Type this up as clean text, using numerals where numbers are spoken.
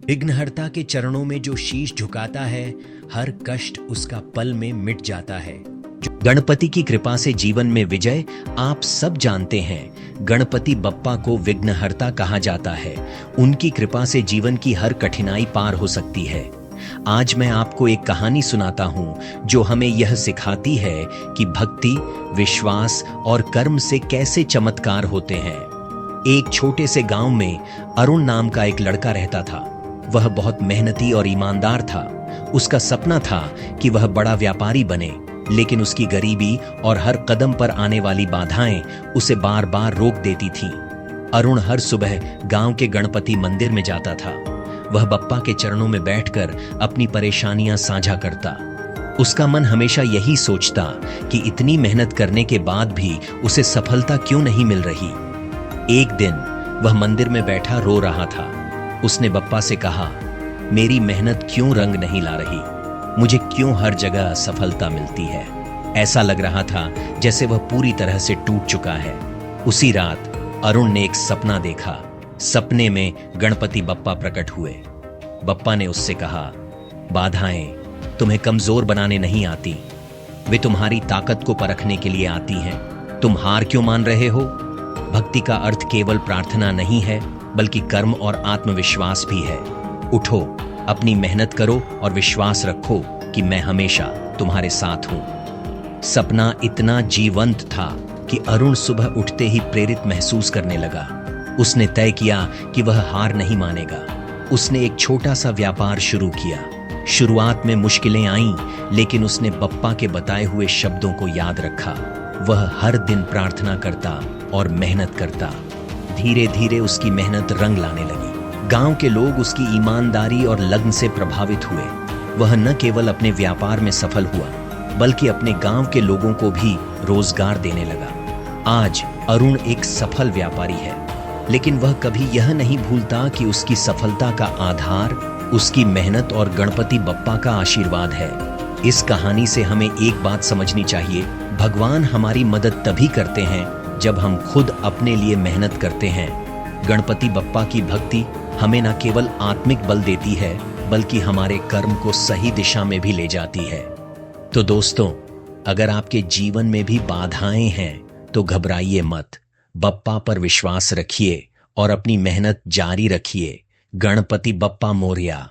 विघ्नहर्ता के चरणों में जो शीश झुकाता है, हर कष्ट उसका पल में मिट जाता है। गणपति की कृपा से जीवन में विजय आप सब जानते हैं। गणपति बप्पा को विघ्नहर्ता कहा जाता है। उनकी कृपा से जीवन की हर कठिनाई पार हो सकती है। आज मैं आपको एक कहानी सुनाता हूं जो हमें यह सिखाती है कि भक्ति, विश्वास और कर्म से कैसे चमत्कार होते हैं। एक छोटे से गांव में अरुण नाम का एक लड़का रहता था। वह बहुत मेहनती और ईमानदार था। उसका सपना था कि वह बड़ा व्यापारी बने, लेकिन उसकी गरीबी और हर कदम पर आने वाली बाधाएं उसे बार बार रोक देती थीं। अरुण हर सुबह गांव के गणपति मंदिर में जाता था। वह बप्पा के चरणों में बैठकर अपनी परेशानियां साझा करता। उसका मन हमेशा यही सोचता कि इतनी मेहनत करने के बाद भी उसे सफलता क्यों नहीं मिल रही। एक दिन वह मंदिर में बैठा रो रहा था। उसने बप्पा से कहा, मेरी मेहनत क्यों रंग नहीं ला रही? मुझे क्यों हर जगह असफलता मिलती है? ऐसा लग रहा था जैसे वह पूरी तरह से टूट चुका है। उसी रात अरुण ने एक सपना देखा। सपने में गणपति बप्पा प्रकट हुए। बप्पा ने उससे कहा, बाधाएं तुम्हें कमजोर बनाने नहीं आती, वे तुम्हारी ताकत को परखने के लिए आती हैं। तुम हार क्यों मान रहे हो? भक्ति का अर्थ केवल प्रार्थना नहीं है, बल्कि कर्म और आत्मविश्वास भी है। उठो, अपनी मेहनत करो और विश्वास रखो कि मैं हमेशा तुम्हारे साथ हूं। सपना इतना जीवंत था कि अरुण सुबह उठते ही प्रेरित महसूस करने लगा। उसने तय किया कि वह हार नहीं मानेगा। उसने एक छोटा सा व्यापार शुरू किया। शुरुआत में मुश्किलें आईं, लेकिन उसने बप्पा के बताए हुए शब्दों को याद रखा। वह हर दिन प्रार्थना करता और मेहनत करता। धीरे धीरे उसकी मेहनत रंग लाने लगी। गांव के लोग उसकी ईमानदारी और लगन से प्रभावित हुए। वह न केवल अपने व्यापार में सफल हुआ, बल्कि अपने गांव के लोगों को भी रोजगार देने लगा। आज अरुण एक सफल व्यापारी है, लेकिन वह कभी यह नहीं भूलता कि उसकी सफलता का आधार उसकी मेहनत और गणपति बप्पा का आशीर्वाद है। इस कहानी से हमें एक बात समझनी चाहिए, भगवान हमारी मदद तभी करते हैं जब हम खुद अपने लिए मेहनत करते हैं। गणपति बप्पा की भक्ति हमें न केवल आत्मिक बल देती है, बल्कि हमारे कर्म को सही दिशा में भी ले जाती है। तो दोस्तों, अगर आपके जीवन में भी बाधाएं हैं तो घबराइए मत। बप्पा पर विश्वास रखिए और अपनी मेहनत जारी रखिए। गणपति बप्पा मोरया।